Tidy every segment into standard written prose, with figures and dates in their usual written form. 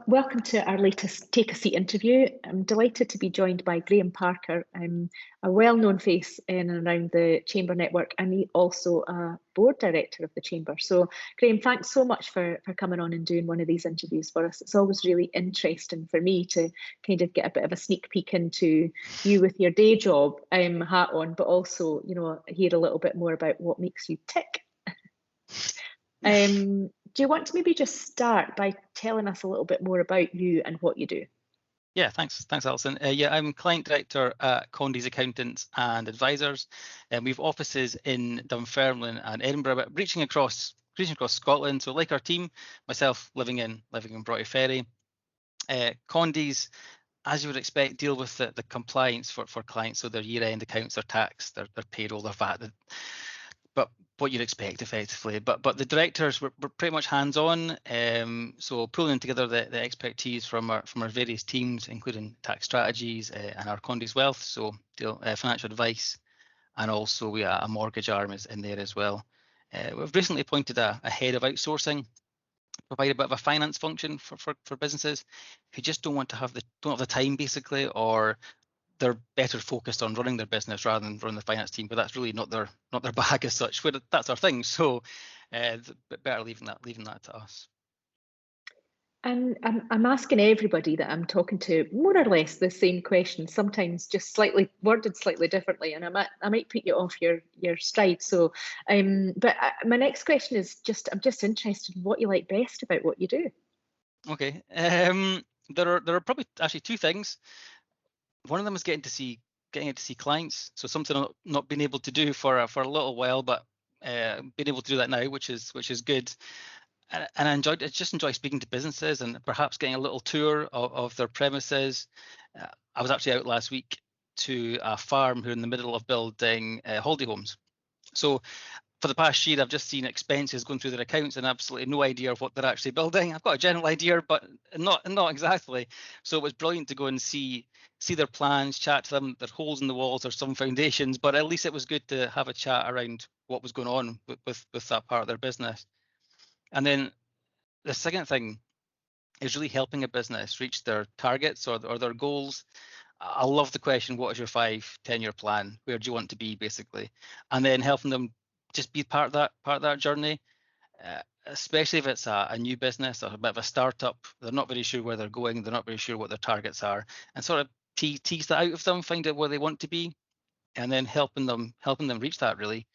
Welcome to our latest Take a Seat interview. I'm delighted to be joined by Graham Parker. I'm a well-known face in and around the Chamber network, and he's also a board director of the Chamber. So, Graham, thanks so much for coming on and doing one of these interviews for us. It's always really interesting for me to kind of get a bit of a sneak peek into you with your day job hat on, but also, hear a little bit more about what makes you tick. Do you want to maybe just start by telling us a little bit more about you and what you do? Yeah, thanks, Alison. I'm client director at Condies Accountants and Advisors, and we've offices in Dunfermline and Edinburgh, but reaching across Scotland. So, like our team, myself living in Broughty Ferry, Condies, as you would expect, deal with the compliance for clients, so their year-end accounts, their tax, their payroll, their VAT. But what you'd expect effectively, but the directors were pretty much hands-on, so pulling together the expertise from our various teams, including tax strategies and our Condies Wealth, so financial advice, and also we have a mortgage arm is in there as well. We've recently appointed a head of outsourcing, provide a bit of a finance function for businesses who just don't have the time basically, or they're better focused on running their business rather than running the finance team, but that's really not their bag as such. But that's our thing. So, better leaving that to us. And I'm asking everybody that I'm talking to more or less the same question, sometimes just worded slightly differently, and I might put you off your stride. So, but my next question is I'm just interested in what you like best about what you do. Okay, there are probably actually two things. One of them is getting to see clients, so something I've not been able to do for a little while, but being able to do that now, which is good. And I just enjoy speaking to businesses and perhaps getting a little tour of their premises. I was actually out last week to a farm who are in the middle of building holiday homes. So for the past year, I've just seen expenses going through their accounts and absolutely no idea of what they're actually building. I've got a general idea, but not exactly. So it was brilliant to go and see their plans, chat to them. There are holes in the walls or some foundations, but at least it was good to have a chat around what was going on with that part of their business. And then the second thing is really helping a business reach their targets or their goals. I love the question, what is your 5-10-year plan? Where do you want to be, basically? And then helping them just be part of that journey, especially if it's a new business or a bit of a startup. They're not very sure where they're going. They're not very sure what their targets are, and sort of tease that out of them, find out where they want to be, and then helping them reach that really,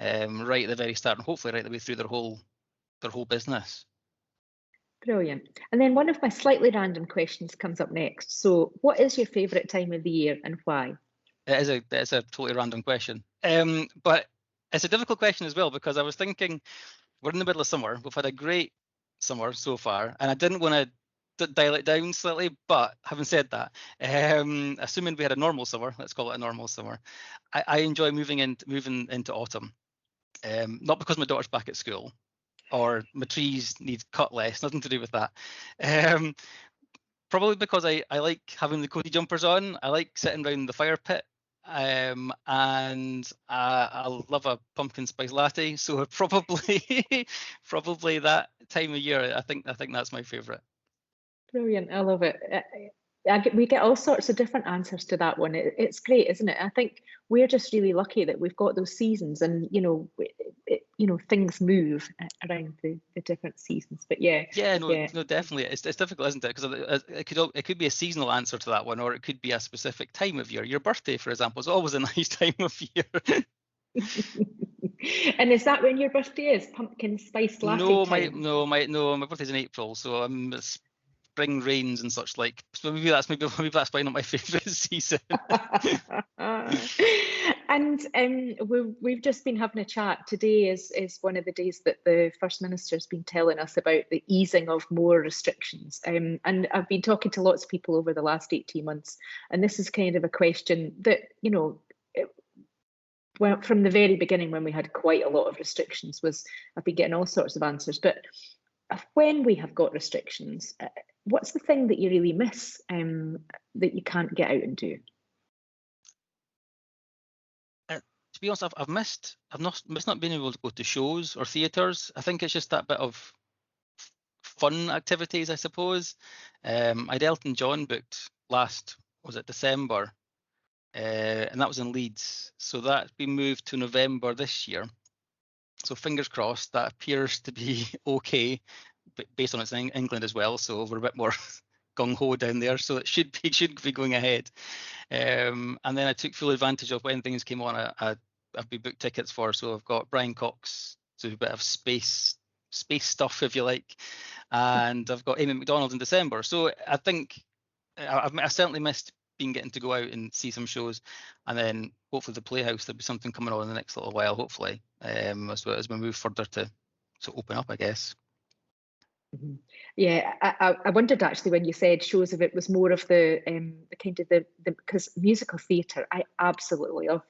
right at the very start, and hopefully right the way through their whole business. Brilliant. And then one of my slightly random questions comes up next. So, what is your favourite time of the year and why? It is a totally random question, but it's a difficult question as well, because I was thinking we're in the middle of summer. We've had a great summer so far, and I didn't want to dial it down slightly. But having said that, assuming we had a normal summer, let's call it a normal summer, I enjoy moving into autumn. Not because my daughter's back at school or my trees need cut less, nothing to do with that. Probably because I like having the cozy jumpers on. I like sitting around the fire pit. And I love a pumpkin spice latte, so probably that time of year. I think that's my favourite. Brilliant, I love it. We get all sorts of different answers to that one. It's great, isn't it? I think we're just really lucky that we've got those seasons, and things move around the different seasons. But no, definitely, it's difficult, isn't it? Because it could be a seasonal answer to that one, or it could be a specific time of year. Your birthday, for example, is always a nice time of year. And is that when your birthday is? Pumpkin spice latte time? My birthday's in April, so spring rains and such like. So maybe that's probably not my favourite season. And we've just been having a chat. Today is one of the days that the First Minister's been telling us about the easing of more restrictions. And I've been talking to lots of people over the last 18 months, and this is kind of a question that, well, from the very beginning, when we had quite a lot of restrictions, I've been getting all sorts of answers. But when we have got restrictions, what's the thing that you really miss that you can't get out and do? To be honest, I've missed not being able to go to shows or theatres. I think it's just that bit of fun activities, I suppose. I'd Elton John booked last, was it December? And that was in Leeds. So that's been moved to November this year. So fingers crossed, that appears to be okay, based on it's in England as well. So we're a bit more gung ho down there. So it should be going ahead. And then I took full advantage of when things came on. I've been booked tickets for. So I've got Brian Cox, so a bit of space stuff, if you like, and I've got Amy McDonald in December. So I think I certainly missed getting to go out and see some shows, and then hopefully the Playhouse, there'll be something coming on in the next little while, hopefully, as we move further to open up, I guess. Mm-hmm. Yeah, I wondered actually when you said shows, if it was more of the kind of the because musical theatre, I absolutely love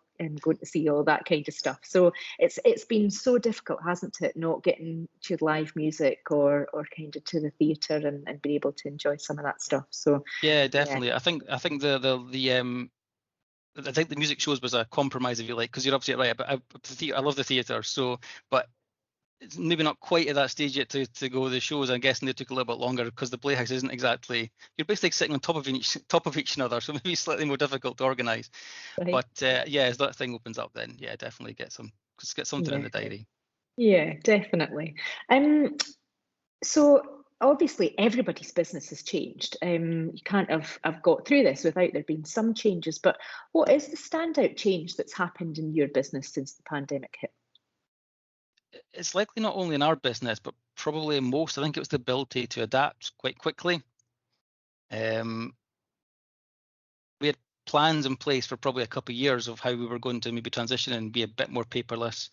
going to see all that kind of stuff. So it's been so difficult, hasn't it, not getting to live music or kind of to the theatre and be able to enjoy some of that stuff. So yeah, definitely. Yeah. I think the I think the music shows was a compromise, if you like, because you're absolutely right. But I love the theatre, so but it's maybe not quite at that stage yet to go to the shows. I'm guessing they took a little bit longer because the Playhouse isn't exactly, you're basically sitting on top of each other, so maybe slightly more difficult to organise. Right. But yeah, as that thing opens up, then yeah, definitely get something in the diary. Yeah, definitely. So obviously everybody's business has changed. You can't have got through this without there being some changes. But what is the standout change that's happened in your business since the pandemic hit? It's likely not only in our business, but probably in most. I think it was the ability to adapt quite quickly. We had plans in place for probably a couple of years of how we were going to maybe transition and be a bit more paperless,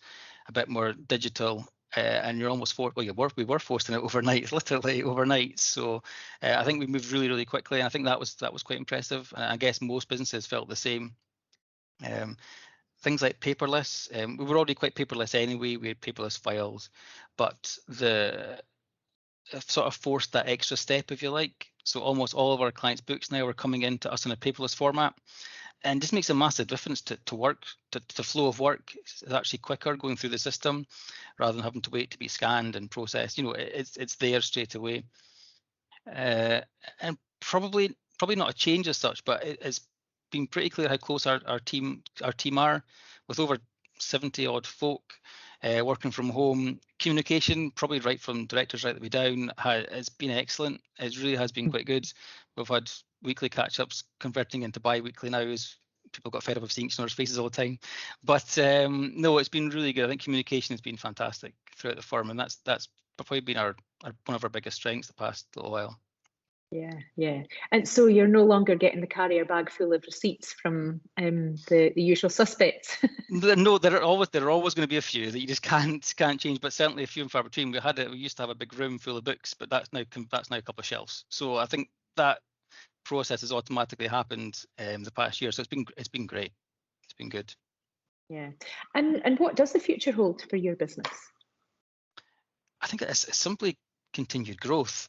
a bit more digital. And you're almost forced. Well, we were forced in it overnight, literally overnight. So I think we moved really, really quickly, and I think that was quite impressive. And I guess most businesses felt the same. Things like paperless, we were already quite paperless anyway. We had paperless files, but the sort of forced that extra step, if you like. So almost all of our clients' books now are coming into us in a paperless format, and this makes a massive difference to work, to the flow of work. It's actually quicker going through the system rather than having to wait to be scanned and processed. You know, it's there straight away, and probably not a change as such, but it's been pretty clear how close our team are, with over 70 odd folk working from home. Communication, probably right from directors right the way down, has been excellent. It really has been quite good. We've had weekly catch-ups converting into bi-weekly now as people got fed up of seeing each other's faces all the time. But no, it's been really good. I think communication has been fantastic throughout the firm, and that's probably been one of our biggest strengths the past little while. Yeah. And so you're no longer getting the carrier bag full of receipts from the usual suspects. No, there are always going to be a few that you just can't change, but certainly a few and far between. We used to have a big room full of books, but that's now a couple of shelves. So I think that process has automatically happened the past year. So it's been great. It's been good. Yeah. And what does the future hold for your business? I think it's simply continued growth.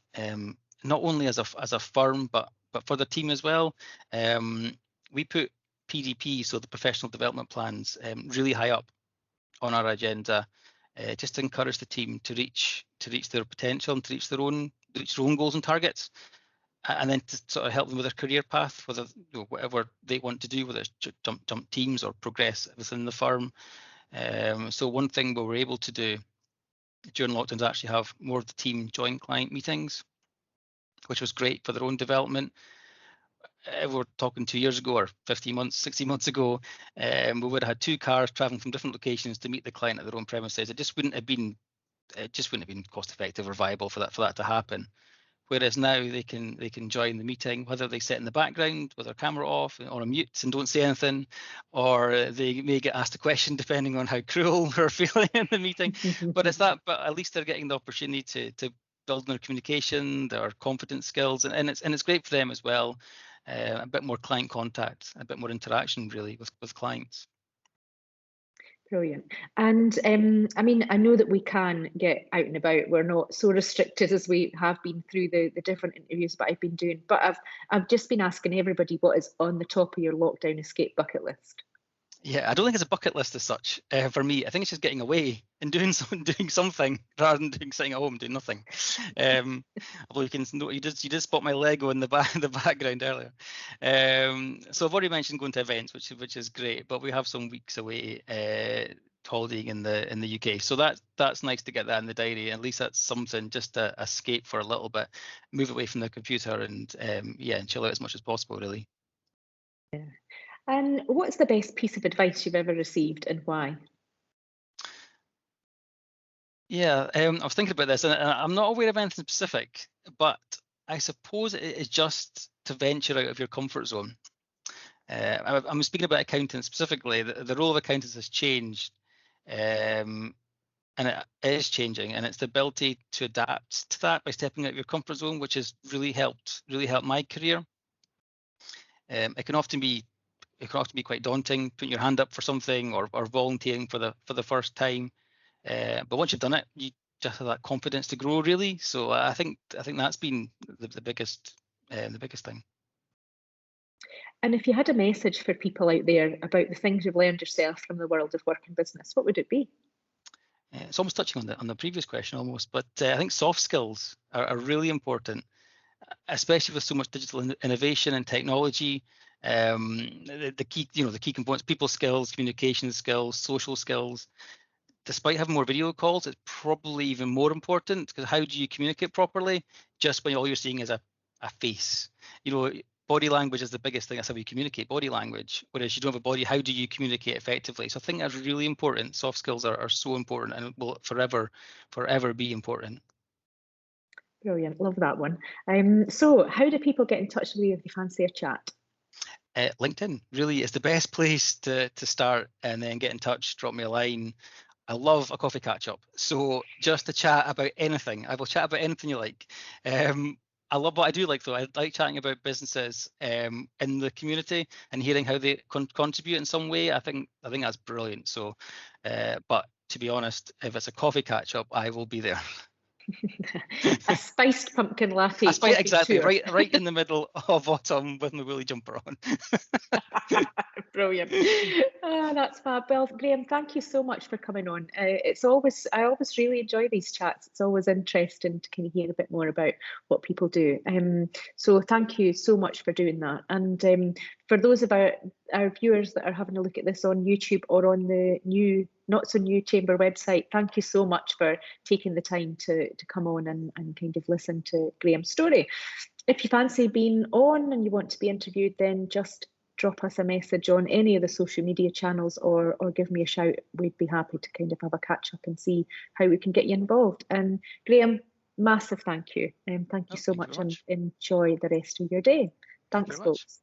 Not only as a firm, but for the team as well. We put PDP, so the professional development plans, really high up on our agenda, just to encourage the team to reach their potential and to reach their own goals and targets, and then to sort of help them with their career path, whether whatever they want to do, whether it's jump teams or progress within the firm. So one thing we were able to do during lockdown is actually have more of the team join client meetings, which was great for their own development. We were talking 2 years ago or 15 months, 60 months ago, we would have had 2 cars traveling from different locations to meet the client at their own premises. It just wouldn't have been cost effective or viable for that to happen. Whereas now they can join the meeting, whether they sit in the background with their camera off or on mute and don't say anything, or they may get asked a question depending on how cruel we're feeling in the meeting. But at least they're getting the opportunity to build their communication, their confidence skills, and it's great for them as well. A bit more client contact, a bit more interaction really with clients. Brilliant. And I mean, I know that we can get out and about. We're not so restricted as we have been through the different interviews that I've been doing. But I've just been asking everybody what is on the top of your lockdown escape bucket list. Yeah, I don't think it's a bucket list as such for me. I think it's just getting away and doing something rather than sitting at home doing nothing. Although you can you did spot my Lego in the background earlier. So I've already mentioned going to events, which is great, but we have some weeks away holidaying in the UK, so that's nice to get that in the diary. At least that's something just to escape for a little bit, move away from the computer, and and chill out as much as possible, really. Yeah. And what's the best piece of advice you've ever received, and why? Yeah, I was thinking about this, and I'm not aware of anything specific, but I suppose it is just to venture out of your comfort zone. I'm speaking about accountants specifically. The role of accountants has changed, and it is changing, and it's the ability to adapt to that by stepping out of your comfort zone, which has really helped my career. It can often be quite daunting, putting your hand up for something or volunteering for the first time. But once you've done it, you just have that confidence to grow, really. So I think that's been the biggest thing. And if you had a message for people out there about the things you've learned yourself from the world of work and business, what would it be? It's almost touching on the previous question almost, but I think soft skills are really important, especially with so much digital innovation and technology. The key components: people skills, communication skills, social skills. Despite having more video calls, it's probably even more important, because how do you communicate properly just when all you're seeing is a face? Body language is the biggest thing. That's how we communicate, body language. Whereas you don't have a body, how do you communicate effectively? So I think that's really important. Soft skills are so important and will forever be important. Brilliant, love that one. So how do people get in touch with you if they fancy a chat? LinkedIn really is the best place to start, and then get in touch, drop me a line. I love a coffee catch up. So just to chat about anything. I will chat about anything you like. I love what I do like, though. I like chatting about businesses in the community and hearing how they contribute in some way. I think that's brilliant. So, but to be honest, if it's a coffee catch up, I will be there. A spiced pumpkin latte. Exactly, tour. right in the middle of autumn with my woolly jumper on. Brilliant. That's fab. Well, Graham, thank you so much for coming on. I always really enjoy these chats. It's always interesting to kind of hear a bit more about what people do. So thank you so much for doing that. And for those of our viewers that are having a look at this on YouTube or on the not so new Chamber website, thank you so much for taking the time to come on and kind of listen to Graham's story. If you fancy being on and you want to be interviewed, then just drop us a message on any of the social media channels, or give me a shout. We'd be happy to kind of have a catch up and see how we can get you involved. And Graham, massive thank you. Thank you so much, and enjoy the rest of your day. Thanks, folks.